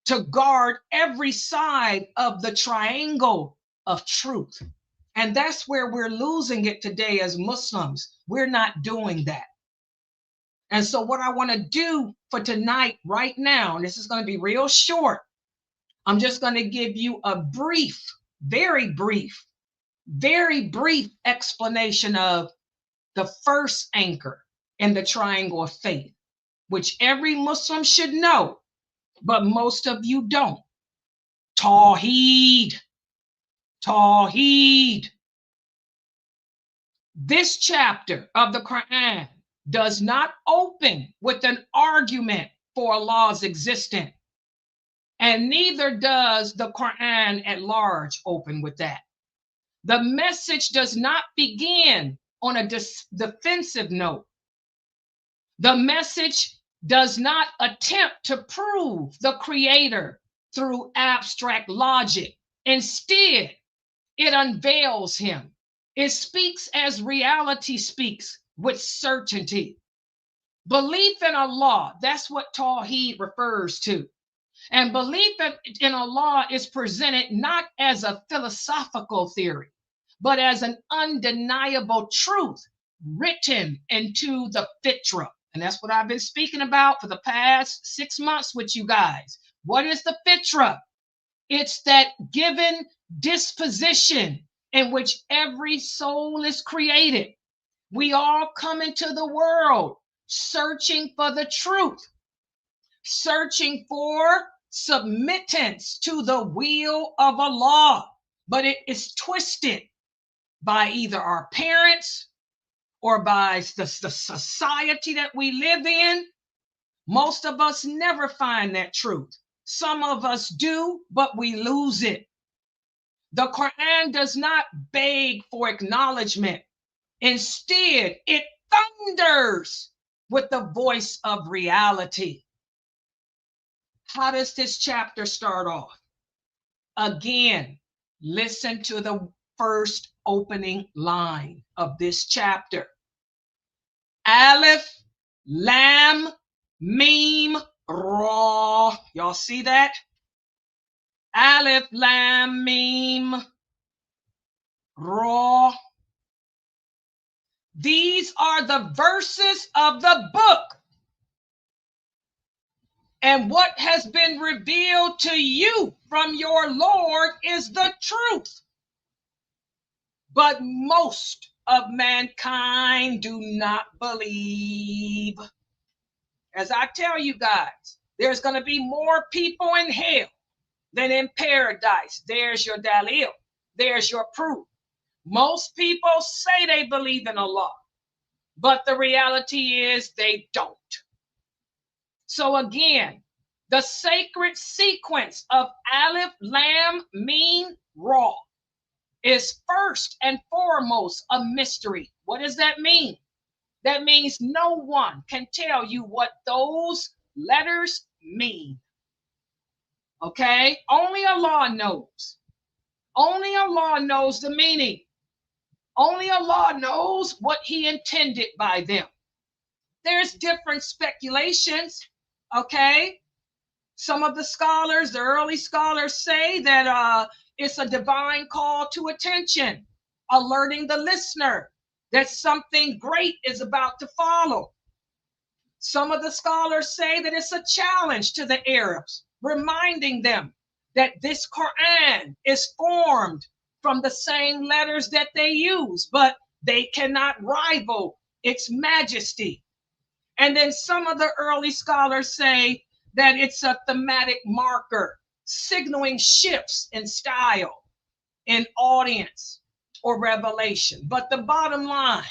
Speaker 2: to guard every side of the triangle of truth. And that's where we're losing it today as Muslims. We're not doing that. And so what I want to do for tonight, right now, and this is going to be real short, I'm just going to give you a brief, very brief explanation of the first anchor in the triangle of faith, which every Muslim should know, but most of you don't. Tawḥīd. Tawḥīd. This chapter of the Quran does not open with an argument for Allah's existence. And neither does the Quran at large open with that. The message does not begin on a defensive note. The message does not attempt to prove the creator through abstract logic. Instead, it unveils him. It speaks as reality speaks, with certainty. Belief in Allah, that's what Tawḥīd refers to. And belief in Allah is presented not as a philosophical theory, but as an undeniable truth written into the fitra. And that's what I've been speaking about for the past 6 months with you guys. What is the fitra? It's that given disposition in which every soul is created. We all come into the world searching for the truth, searching for submittance to the will of Allah, but it is twisted by either our parents or by the society that we live in. Most of us never find that truth. Some of us do, but we lose it. The Quran does not beg for acknowledgement. Instead, it thunders with the voice of reality. How does this chapter start off? Again, listen to the first opening line of this chapter. Alif, Lam, Mim, Ra. Y'all see that? Alif, Lam, Mim, Ra. These are the verses of the book. And what has been revealed to you from your Lord is the truth. But most of mankind do not believe. As I tell you guys, there's going to be more people in hell than in paradise. There's your dalil. There's your proof. Most people say they believe in Allah, but the reality is they don't. So again, the sacred sequence of Alif, Lam, Mim, Ra is first and foremost a mystery. What does that mean? That means no one can tell you what those letters mean. Okay? Only Allah knows. Only Allah knows the meaning. Only Allah knows what He intended by them. There's different speculations. Okay? Some of the scholars, the early scholars, say that it's a divine call to attention, alerting the listener that something great is about to follow. Some of the scholars say that it's a challenge to the Arabs, reminding them that this Quran is formed from the same letters that they use, but they cannot rival its majesty. And then some of the early scholars say that it's a thematic marker, signaling shifts in style, in audience, or revelation. But the bottom line,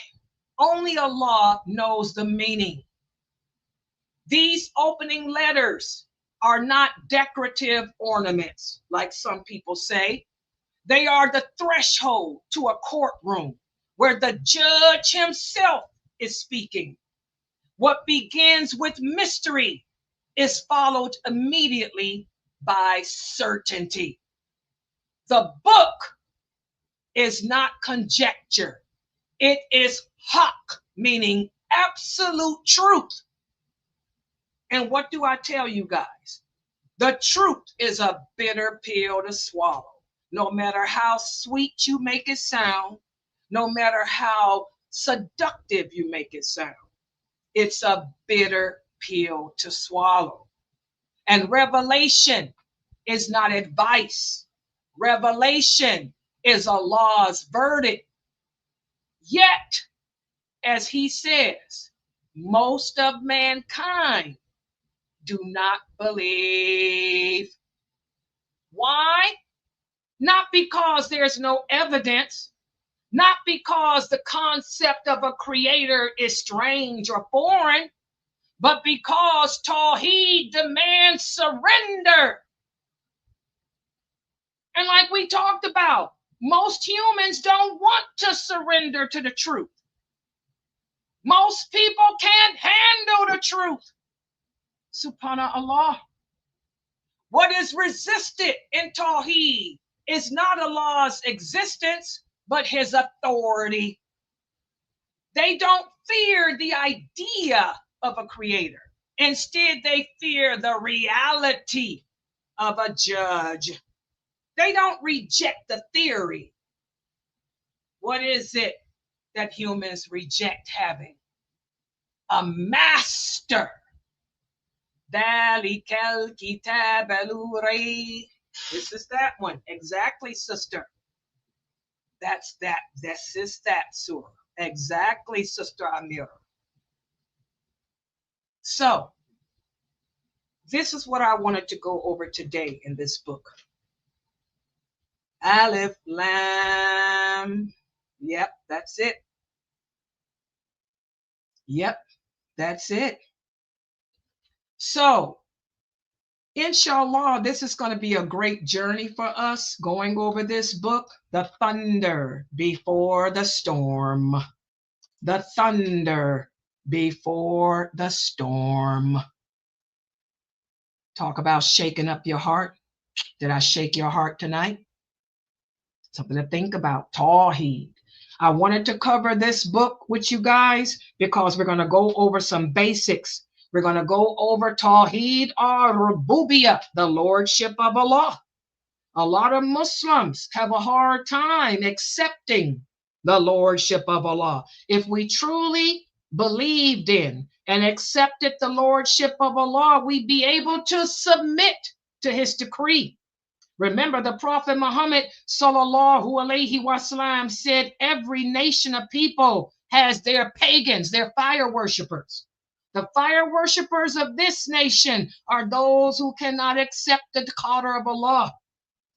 Speaker 2: only Allah knows the meaning. These opening letters are not decorative ornaments, like some people say. They are the threshold to a courtroom where the judge himself is speaking. What begins with mystery is followed immediately by certainty. The book is not conjecture. It is haqq, meaning absolute truth. And what do I tell you guys? The truth is a bitter pill to swallow. No matter how sweet you make it sound, no matter how seductive you make it sound, it's a bitter pill to swallow. And revelation is not advice. Revelation is Allah's verdict. Yet, as He says, most of mankind do not believe. Why? Not because there's no evidence, not because the concept of a creator is strange or foreign, but because Tawḥīd demands surrender. And like we talked about, most humans don't want to surrender to the truth. Most people can't handle the truth. Subhanallah. What is resisted in Tawḥīd is not Allah's existence, but his authority. They don't fear the idea of a creator. Instead, they fear the reality of a judge. They don't reject the theory. What is it that humans reject having? A master. This is that one. Exactly, sister. That's that. This is that surah. Exactly, Sister Amira. So, this is what I wanted to go over today in this book. Alif Lam. Yep, that's it. Yep, that's it. So, inshallah, this is going to be a great journey for us going over this book. The thunder before the storm. The thunder before the storm. Talk about shaking up your heart. Did I shake your heart tonight? Something to think about. Tawḥīd. I wanted to cover this book with you guys because we're going to go over some basics. We're going to go over Tawḥīd ar-Rububiyyah, the Lordship of Allah. A lot of Muslims have a hard time accepting the Lordship of Allah. If we truly believed in and accepted the Lordship of Allah, we'd be able to submit to his decree. Remember, the Prophet Muhammad sallallahu alaihi wasallam said every nation of people has their pagans, their fire worshipers. The fire worshipers of this nation are those who cannot accept the qadr of Allah.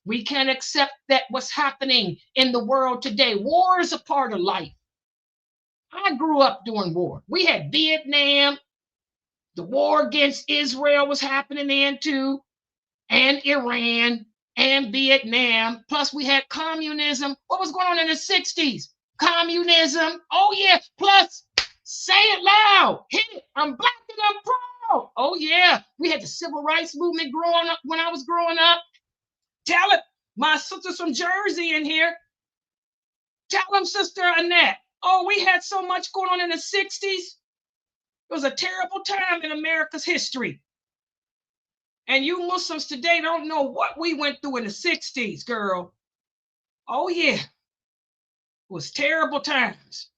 Speaker 2: We can't accept that what's happening in the world today. War is a part of life. I grew up during war. We had Vietnam. The war against Israel was happening then too, and Iran. And Vietnam, plus we had communism. What was going on in the 60s? Communism. Oh yeah, plus say it loud. Hit it. I'm black and I'm proud. Oh yeah, we had the civil rights movement growing up when I was growing up. Tell it. My sisters from Jersey in here. Tell them, Sister Annette. Oh, we had so much going on in the 60s. It was a terrible time in America's history. And you Muslims today don't know what we went through in the 60s, girl. Oh, yeah. It was terrible times.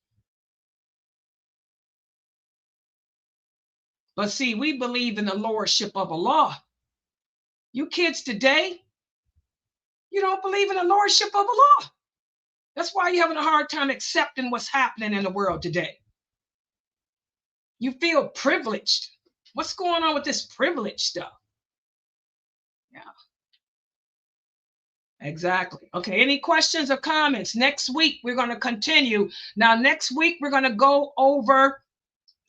Speaker 2: But see, we believe in the Lordship of Allah. You kids today, you don't believe in the Lordship of Allah. That's why you're having a hard time accepting what's happening in the world today. You feel privileged. What's going on with this privilege stuff? Yeah. Exactly. Okay, any questions or comments? Next week, we're going to continue. Now, next week, we're going to go over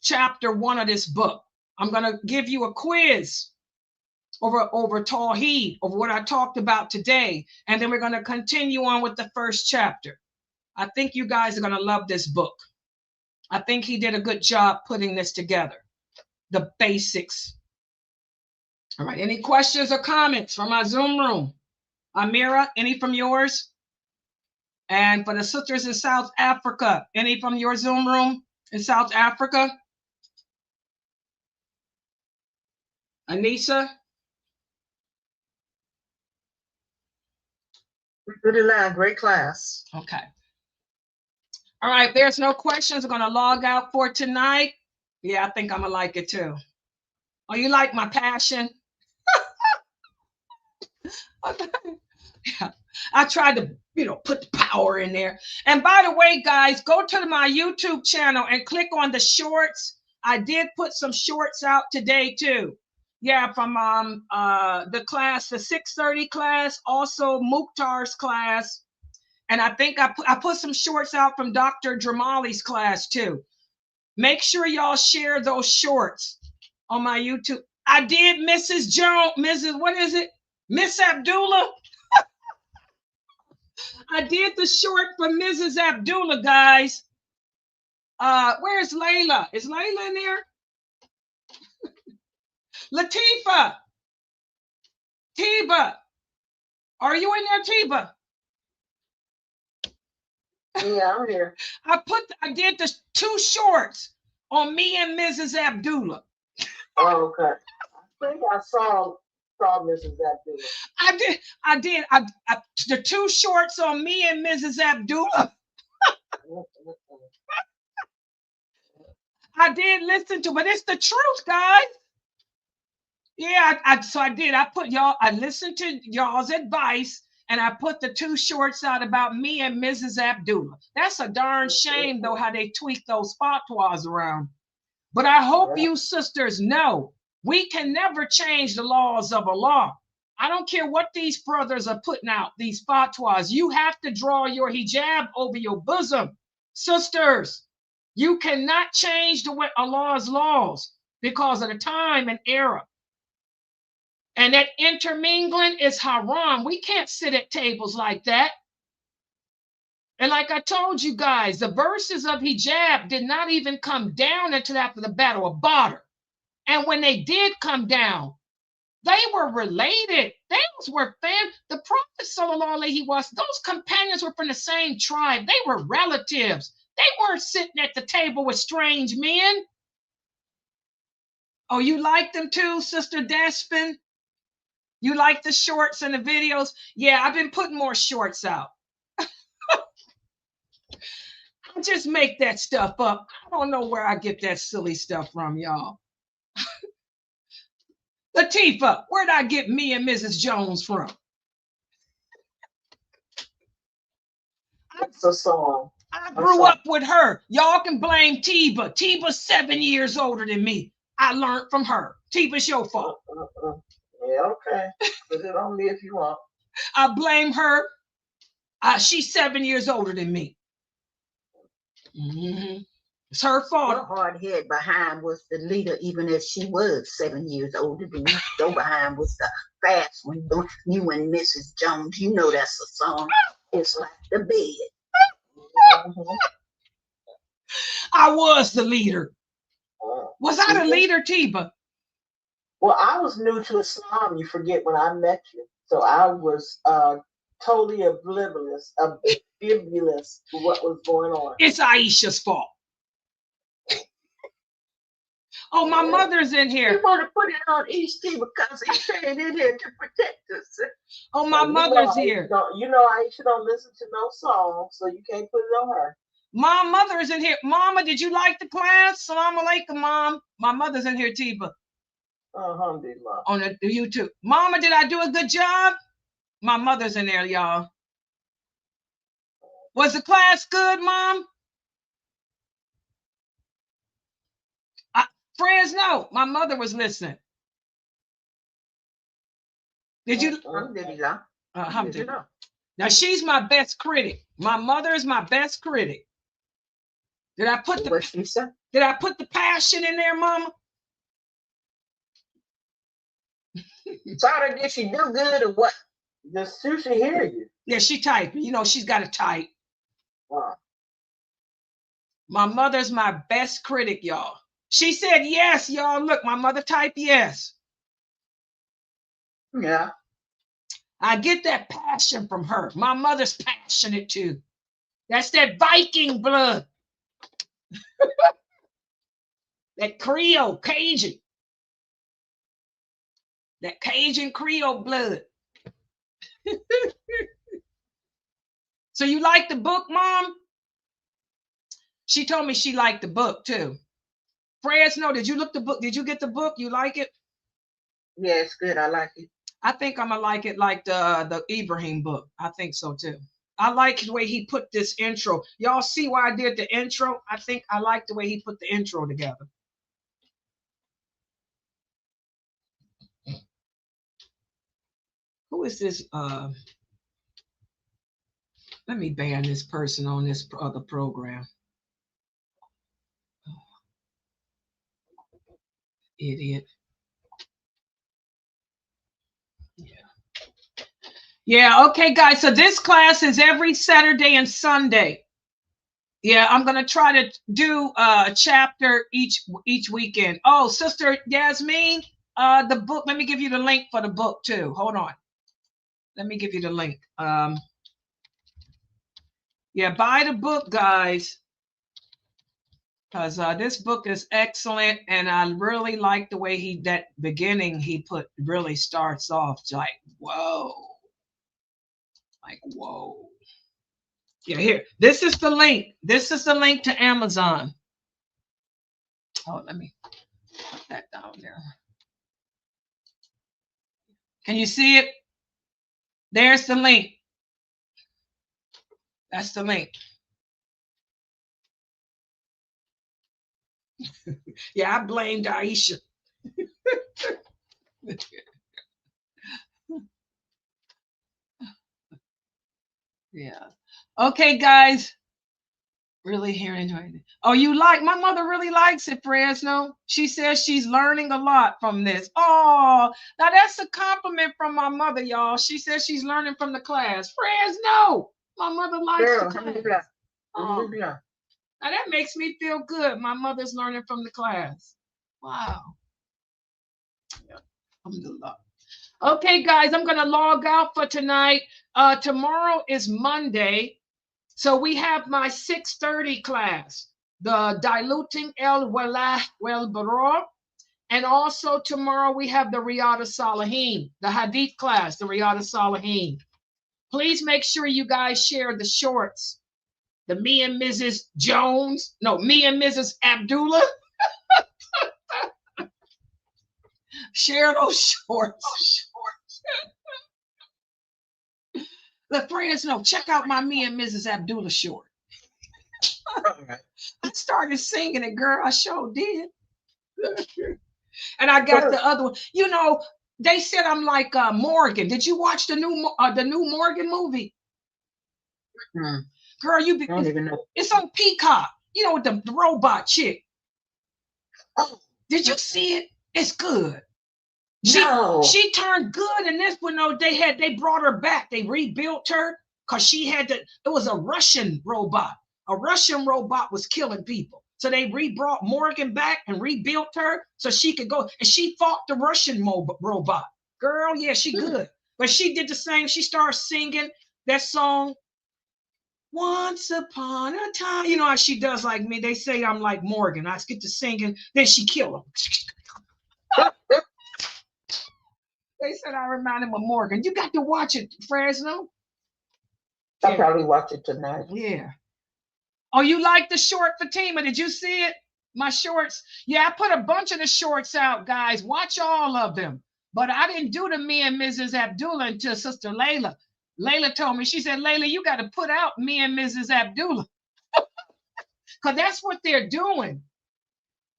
Speaker 2: chapter 1 of this book. I'm going to give you a quiz over Tawḥīd, over what I talked about today. And then we're going to continue on with the first chapter. I think you guys are going to love this book. I think he did a good job putting this together. The basics. All right, any questions or comments from our Zoom room? Amira, any from yours? And for the sisters in South Africa, any from your Zoom room in South Africa? Anissa?
Speaker 3: Great class.
Speaker 2: Okay. All right, if there's no questions, I'm going to log out for tonight. Yeah, I think I'm going to like it too. Oh, you like my passion? Yeah. I tried to, put the power in there. And by the way, guys, go to my YouTube channel and click on the shorts. I did put some shorts out today too. Yeah, from the class, the 6:30 class, also Mukhtar's class. And I think I put some shorts out from Dr. Dramali's class too. Make sure y'all share those shorts on my YouTube. I did Mrs. Jones, what is it? Miss Abdullah. I did the short for Mrs. Abdullah, guys. Where's Layla? Is Layla in there? Latifa. Tiba. Are you in there, Tiba?
Speaker 3: Yeah, I'm here.
Speaker 2: I did the 2 shorts on me and Mrs. Abdullah.
Speaker 3: Oh, okay. I think I saw Mrs. Abdullah.
Speaker 2: I did the 2 shorts on me and Mrs. Abdullah. I did listen to, but it's the truth, guys. Yeah, I listened to y'all's advice, and I put the 2 shorts out about me and Mrs. Abdullah. That's a darn shame, though, how they tweak those fatwas around. But I hope you sisters know we can never change the laws of Allah. I don't care what these brothers are putting out, these fatwas. You have to draw your hijab over your bosom. Sisters, you cannot change the way Allah's laws because of the time and era. And that intermingling is haram. We can't sit at tables like that. And like I told you guys, the verses of hijab did not even come down until after the Battle of Badr. And when they did come down, they were related. Those were the Prophet sallallahu alaihi wasallam, those companions were from the same tribe. They were relatives. They weren't sitting at the table with strange men. Oh, you like them too, Sister Despin? You like the shorts and the videos? Yeah, I've been putting more shorts out. I just make that stuff up. I don't know where I get that silly stuff from, y'all. Latifah, where'd I get me and Mrs. Jones from?
Speaker 3: It's a song.
Speaker 2: I grew up with her. Y'all can blame Tiba. Tiba's 7 years older than me. I learned from her. Tiba's your fault.
Speaker 3: Yeah, okay. Put it on me if you want.
Speaker 2: I blame her. She's 7 years older than me. Mm-hmm. It's her fault.
Speaker 4: Your hard head behind was the leader, even if she was 7 years older than you. Go behind was the fast one. You and Mrs. Jones, you know that's a song. It's like the bed.
Speaker 3: Mm-hmm.
Speaker 2: I was the leader. Was I the leader, Tiba?
Speaker 3: Well, I was new to Islam, you forget, when I met you. So I was totally oblivious to what was going on.
Speaker 2: It's Aisha's fault. Oh, my mother's in here.
Speaker 3: You want to put it on each team because he's staying in here to protect us.
Speaker 2: Oh, my mother's here.
Speaker 3: You know Aisha don't listen to no songs, so you can't put it on her.
Speaker 2: My mother is in here. Mama, did you like the class? Salam alaikum, Mom. My mother's in here, Tiba.
Speaker 3: Alhamdulillah.
Speaker 2: On the YouTube. Mama, did I do a good job? My mother's in there, y'all. Was the class good, Mom? Friends, no. My mother was listening. Did you? Alhamdulillah. Now she's my best critic. My mother is my best critic. Did I put the passion in there, Mama?
Speaker 3: Sorry, did she do good or what? Does Susie hear you?
Speaker 2: Yeah, she typing. You know, she's got to type.
Speaker 3: Wow.
Speaker 2: My mother's my best critic, y'all. She said yes, y'all. Look, my mother typed yes.
Speaker 3: Yeah.
Speaker 2: I get that passion from her. My mother's passionate too. That's that Viking blood. That Creole, Cajun. That Cajun Creole blood. So you like the book, Mom? She told me she liked the book too. Fresno, did you look the book? Did you get the book? You like it?
Speaker 3: Yeah, it's good. I like it.
Speaker 2: I think I'm gonna like it like the Ibrahim book. I think so too. I like the way he put this intro. Y'all see why I did the intro? I think I like the way he put the intro together. Who is this? Let me ban this person on this other program. Idiot. Yeah, okay, guys. So this class is every Saturday and Sunday. Yeah, I'm gonna try to do a chapter each weekend. Oh, Sister Yasmin, the book. Let me give you the link for the book too. Hold on. Let me give you the link. Yeah, buy the book, guys. Because this book is excellent, and I really like the way that beginning he put really starts off like, whoa. Like, whoa. Yeah, here. This is the link. This is the link to Amazon. Oh, let me put that down there. Can you see it? There's the link. That's the link. Yeah, I blamed Aisha. Yeah. Okay, guys. Really here enjoying it. Oh, you like, my mother really likes it, Fresno. She says she's learning a lot from this. Oh, now that's a compliment from my mother, y'all. She says she's learning from the class. Fresno, my mother likes
Speaker 3: Girl,
Speaker 2: the class. Oh,
Speaker 3: yeah.
Speaker 2: now that makes me feel good. My mother's learning from the class. Wow. Yeah. Alhamdulillah. Okay, guys, I'm going to log out for tonight. Tomorrow is Monday. So we have my 6:30 class, the diluting el-walah wal-bara. And also tomorrow we have the Riyadh Salihin, the Hadith class, the Riyadh Salihin. Please make sure you guys share the shorts. The me and Mrs. Jones, no, me and Mrs. Abdullah. Share those shorts. The friends know, check out my me and Mrs. Abdullah short.
Speaker 3: Right.
Speaker 2: I started singing it, girl. I sure did. And I got the other one. You know, they said I'm like Morgan. Did you watch the new Morgan movie?
Speaker 3: Mm.
Speaker 2: Girl,
Speaker 3: I don't even know.
Speaker 2: It's on Peacock. You know, with the robot chick.
Speaker 3: Oh.
Speaker 2: Did you see it? It's good. She turned good, and this one, they brought her back. They rebuilt her because it was a Russian robot. A Russian robot was killing people. So they brought Morgan back and rebuilt her so she could go. And she fought the Russian robot. Girl, yeah, she good. But she did the same. She started singing that song, Once Upon a Time. You know how she does like me. They say I'm like Morgan. I get to singing, then she kill him. They said I remind him of Morgan. You got to watch it, Fresno.
Speaker 3: I'll probably watch it tonight.
Speaker 2: Yeah. Oh, you like the short, Fatima? Did you see it? My shorts? Yeah, I put a bunch of the shorts out, guys. Watch all of them. But I didn't do the me and Mrs. Abdullah until Sister Layla. Layla told me, she said, Layla, you got to put out me and Mrs. Abdullah. Because that's what they're doing.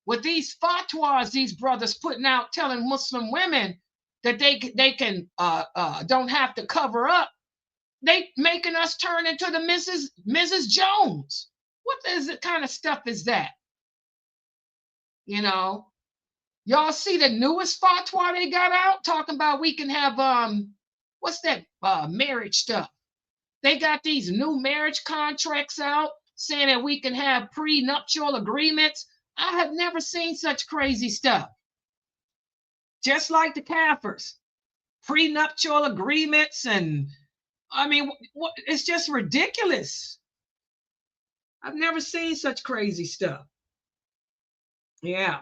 Speaker 2: With these fatwas, these brothers putting out, telling Muslim women that they can don't have to cover up. They making us turn into the Mrs. Jones. What kind of stuff is that? You know, y'all see the newest fatwa they got out talking about we can have what's that marriage stuff? They got these new marriage contracts out saying that we can have prenuptial agreements. I have never seen such crazy stuff. Just like the Kafirs, prenuptial agreements, and I mean, it's just ridiculous. I've never seen such crazy stuff. Yeah.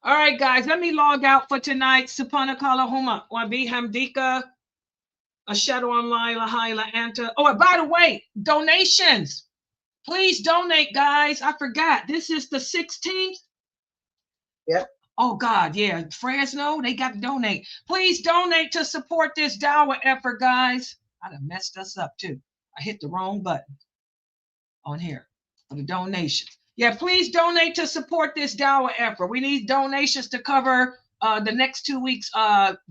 Speaker 2: All right, guys, let me log out for tonight. Subhanakallahumma wa bihamdika ashhadu an la ilaha illa anta. Oh, and by the way, donations. Please donate, guys. I forgot. This is the 16th.
Speaker 3: Yep.
Speaker 2: Oh, God, yeah. Fresno, they got to donate. Please donate to support this dawah effort, guys. I done messed us up, too. I hit the wrong button on here for the donations. Yeah, please donate to support this dawah effort. We need donations to cover the next 2 weeks'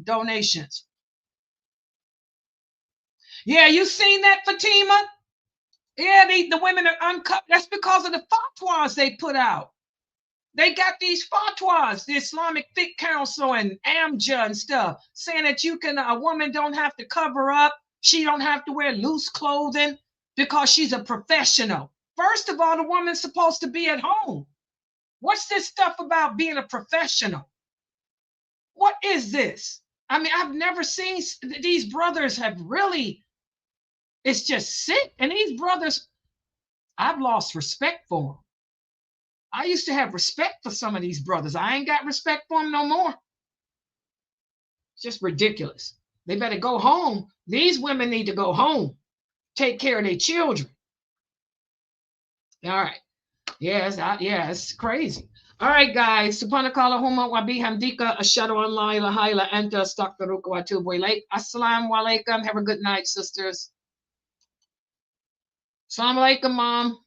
Speaker 2: donations. Yeah, you seen that, Fatima? Yeah, the women are uncut. That's because of the fatwas they put out. They got these fatwas, the Islamic Fiqh Council and AMJA and stuff, saying that a woman don't have to cover up. She don't have to wear loose clothing because she's a professional. First of all, the woman's supposed to be at home. What's this stuff about being a professional? What is this? I mean, I've never seen, these brothers have really, it's just sick. And these brothers, I've lost respect for them. I used to have respect for some of these brothers. I ain't got respect for them no more. It's just ridiculous. They better go home. These women need to go home, take care of their children. All right. Yes, it's crazy. All right, guys. Subhanakallahumma wa bihamdika ashhadu an la ilaha illa anta astaghfiruka wa atubu ilayk. Assalamu alaikum. Have a good night, sisters. Assalamu alaikum, Mom.